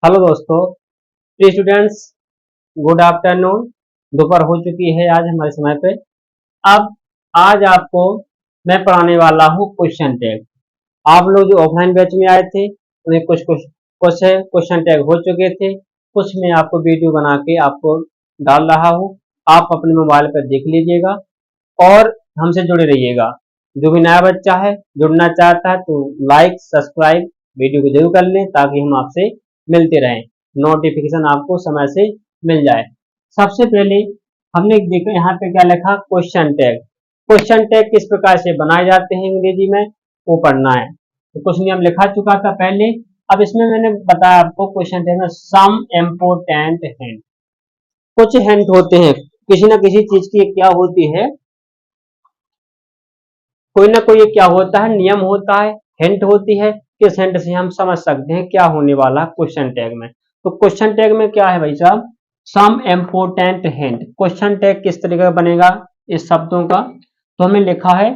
Hello दोस्तों, प्रिय students, good afternoon. दोपहर हो चुकी है आज हमारे समय पे। अब आज आपको मैं पढ़ाने वाला हूँ क्वेश्चन टैग। आप लोग जो ऑफलाइन बैच में आए थे उन्हें कुछ कुछ कुछ क्वेश्चन टैग हो चुके थे, कुछ मैं आपको वीडियो बना के आपको डाल रहा हूँ। आप अपने मोबाइल पर देख लीजिएगा और हमसे जुड़े रहिएगा। जो भी नया बच्चा है जुड़ना चाहता है तो लाइक सब्सक्राइब वीडियो को जरूर कर लें ताकि हम आपसे मिलते रहें, नोटिफिकेशन आपको समय से मिल जाए। सबसे पहले हमने देखा यहाँ पे क्या लिखा, क्वेश्चन टैग। क्वेश्चन टैग किस प्रकार से बनाए जाते हैं अंग्रेजी में वो पढ़ना है। तो कुछ नियम लिखा चुका था पहले। अब इसमें मैंने बताया आपको क्वेश्चन टैग में सम इम्पोर्टेंट हिंट। कुछ हिंट होते हैं किसी ना किसी चीज की, क्या होती है, कोई ना कोई क्या होता है, नियम होता है, हिंट होती है। किस हिंट से हम समझ सकते हैं क्या होने वाला क्वेश्चन टैग में। तो क्वेश्चन टैग में क्या है भाई साहब, some important hint. Question tag किस तरीके का बनेगा इस शब्दों का, तो हमें लिखा है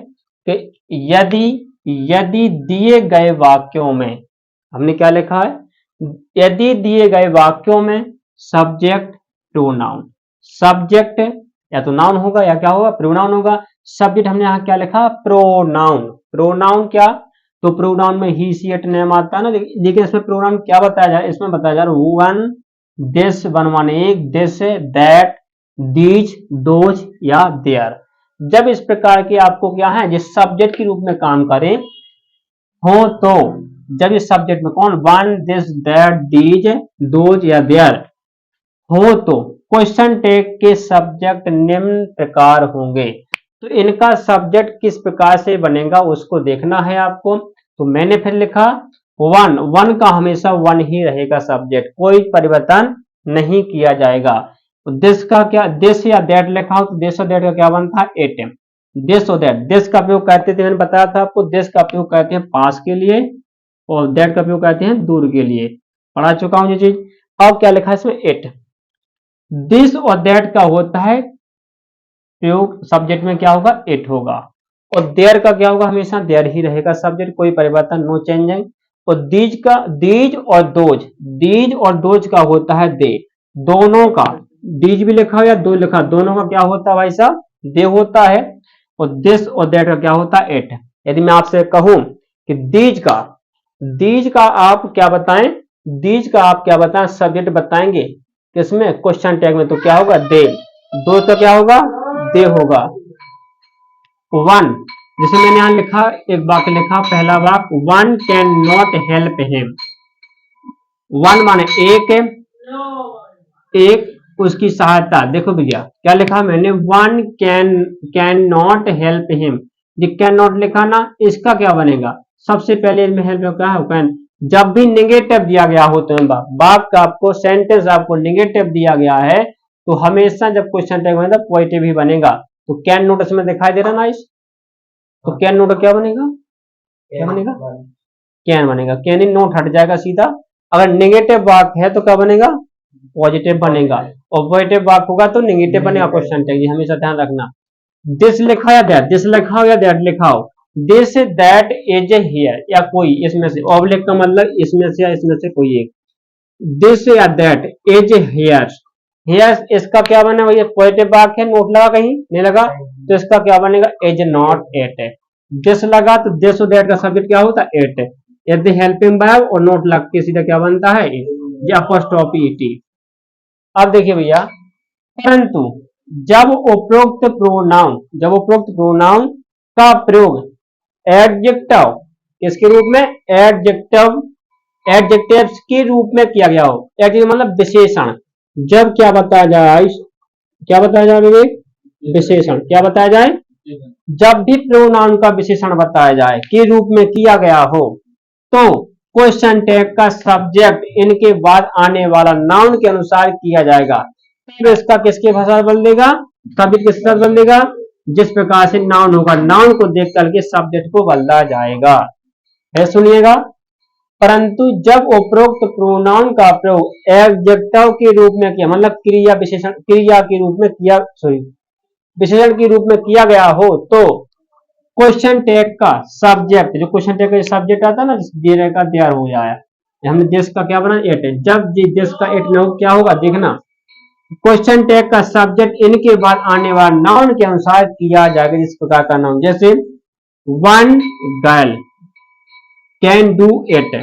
कि यदि यदि दिए गए वाक्यों में, हमने क्या लिखा है, यदि दिए गए वाक्यों में सब्जेक्ट प्रोनाउन, सब्जेक्ट या तो नाउन होगा या क्या होगा, प्रोनाउन होगा। सब्जेक्ट हमने यहाँ क्या लिखा, प्रोनाउन। प्रोनाउन क्या, तो प्रोनाउन में ही सी एट नेम आता है ना, लेकिन इसमें प्रोनाउन क्या बताया जा रहा है, इसमें बताया जा रहा है वन, दिस, वन माने एक, दिस, दैट, दीज, दोज या देयर। जब इस प्रकार के आपको क्या है जिस सब्जेक्ट के रूप में काम करें हो, तो जब इस सब्जेक्ट में कौन, one, this, that, these, those या देयर हो, तो क्वेश्चन टैग के सब्जेक्ट निम्न प्रकार होंगे। तो इनका सब्जेक्ट किस प्रकार से बनेगा उसको देखना है आपको। तो मैंने फिर लिखा वन, वन का हमेशा वन ही रहेगा सब्जेक्ट, कोई परिवर्तन नहीं किया जाएगा। तो दिस का क्या, दिस या दैट लिखा हो तो दिस और दैट का क्या बनता है, एटम। दिस और दैट, दिस का प्रयोग करते थे, मैंने बताया था आपको, दिस का प्रयोग करते हैं पास के लिए और दैट का प्रयोग करते हैं दूर के लिए, पढ़ा चुका हूं ये चीज। अब क्या लिखा है इसमें, एट। दिस और दैट का होता है प्रयोग, सब्जेक्ट में क्या होगा, इट होगा। और देयर का क्या होगा, हमेशा देयर ही रहेगा सब्जेक्ट, कोई परिवर्तन, नो चेंजिंग। और दीज का, दीज और दोज, दीज और दोज का होता है दे। दोनों का, दीज भी लिखा हो या दो लिखा, दोनों का क्या होता है भाई साहब, दे होता है। और दिस और दैट का क्या होता है, इट। यदि मैं आपसे कहूं कि दीज का आप क्या बताएं, दीज का आप क्या बताएं, सब्जेक्ट बताएंगे किसमें, क्वेश्चन टैग में, तो क्या होगा, दे। दो तो क्या होगा, दे होगा। वन, जैसे मैंने यहां लिखा, एक वाक्य लिखा, पहला वाक्य, one can not help him. One माने एक, एक उसकी सहायता, देखो भैया क्या लिखा मैंने, one can not help him. ये कैन नॉट लिखा ना, इसका क्या बनेगा, सबसे पहले इसमें हेल्प क्या है, कैन। जब भी निगेटिव दिया गया हो तो वाक्य आपको, सेंटेंस आपको निगेटिव दिया गया है तो हमेशा जब क्वेश्चन टैग बनेगा पॉजिटिव ही बनेगा। तो कैन नोट इसमें दिखाई दे रहा ना इस, तो कैन नोट क्या बनेगा, क्या बनेगा, कैन बनेगा। कैन इन नोट हट जाएगा सीधा। अगर नेगेटिव वाक्य है तो क्या बनेगा, पॉजिटिव बनेगा। और पॉजिटिव वाक्य होगा तो नेगेटिव बनेगा क्वेश्चन टैग, ये हमेशा ध्यान रखना। दिस लिखा या दैट, दिस लिखा हो या दैट लिखा हो, दिस दैट इज हियर या कोई इसमें से, ऑब्लिक का मतलब इसमें से या इसमें से कोई एक, दिस या दैट इज हियर। हियर इसका क्या बना भैया, पॉजिटिव वाक्य है, नोट लगा कहीं नहीं लगा, तो इसका क्या बनेगा, इज नॉट एट। दिस लगा तो दिस और दैट का सब्जेक्ट क्या होता है, एट। यदि हेल्पिंग वर्ब और नोट लग के सीधा क्या बनता है, ये अपॉस्ट्रोफी टी। अब देखिए भैया, परंतु जब उपरोक्त प्रोनाउन, जब उपरोक्त प्रोनाउन का प्रयोग एडजेक्टिव, किसके रूप में, एडजेक्टिव, एडजेक्टिव्स के रूप में किया गया हो, एडजेक्टिव मतलब विशेषण। जब क्या बताया जाए, क्या बताया जाए विवेक, विशेषण, क्या बताया जाए, जब भी प्रोनाउन का विशेषण बताया जाए के रूप में किया गया हो, तो क्वेश्चन टैग का सब्जेक्ट इनके बाद आने वाला नाउन के अनुसार किया जाएगा। तो इसका किसके भाषा बदलेगा, सब्जेक्ट किसके साथ बदलेगा, जिस प्रकार से नाउन होगा, नाउन को देख करके सब्जेक्ट को बदला जाएगा। है सुनिएगा, परंतु जब उपरोक्त प्रोनाउन का प्रयोग एडजेक्टिव के रूप में किया, मतलब क्रिया विशेषण, क्रिया के रूप में किया, सॉरी विशेषण के रूप में किया गया हो, तो क्वेश्चन टैग का सब्जेक्ट, जो क्वेश्चन टैग का सब्जेक्ट आता है ना, देयर का देयर हो जाए, हमने दिस का क्या बना एट, जब दिस का एट न हो क्या होगा देखना, क्वेश्चन टैग का सब्जेक्ट इनके बाद आने वाला नाउन के अनुसार किया जाएगा जिस प्रकार का नाउन, जैसे one girl can do it,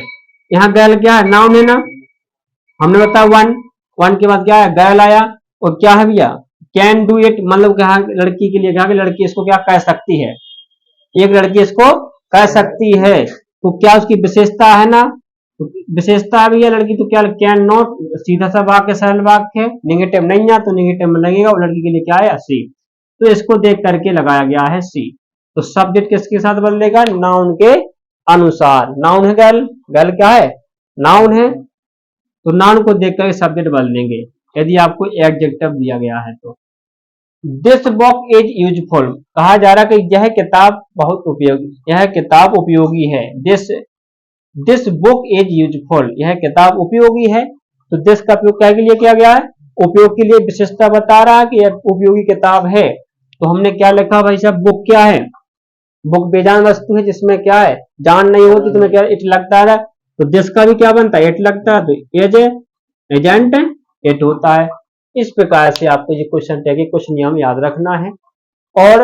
यहाँ गर्ल क्या है नाउन है ना, हमने बताया वन, वन के बाद क्या है गर्ल आया, और क्या है भैया कैन डू इट, मतलब क्या लड़की के लिए, क्या लड़की इसको क्या कह सकती है, एक लड़की इसको कह सकती है, तो क्या उसकी विशेषता है ना, तो विशेषता भी है लड़की, तो क्या कैन नॉट, सीधा सा वाक्य सरल वाक्य है, निगेटिव नहीं है तो निगेटिव में लगेगा, और लड़की के लिए क्या है सी, तो इसको देख करके लगाया गया है सी। तो सब्जेक्ट किसके साथ बदलेगा, नाउन के अनुसार, नाउन है गर्ल, गर्ल क्या है नाउन है, तो नाउन को देख कर सब्जेक्ट बदलेंगे यदि आपको एडजेक्टिव दिया गया है तो। दिस बुक इज यूजफुल, कहा जा रहा है कि यह किताब बहुत उपयोगी, यह किताब उपयोगी है, दिस बुक इज यूजफुल, यह किताब उपयोगी है, तो दिस का उपयोग क्या के लिए किया गया है, उपयोग के लिए, विशेषता बता रहा है कि यह उपयोगी किताब है, तो हमने क्या लिखा भाई साहब, बुक क्या है, बुक बेजान वस्तु है जिसमें क्या है जान नहीं होती, तुम्हें क्या इट लगता है, तो दिस का भी क्या बनता है इट लगता है, तो एज एजेंट इट होता है। इस प्रकार से आपको ये क्वेश्चन टैग के कुछ नियम याद रखना है, और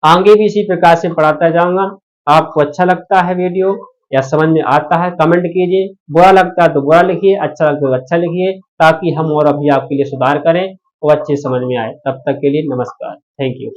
आगे भी इसी प्रकार से पढ़ाता जाऊंगा। आपको अच्छा लगता है वीडियो या समझ में आता है कमेंट कीजिए, बुरा लगता है तो बुरा लिखिए, अच्छा लगता है तो अच्छा लिखिए, ताकि हम और अभी आपके लिए सुधार करें और अच्छे समझ में आए। तब तक के लिए नमस्कार, थैंक यू।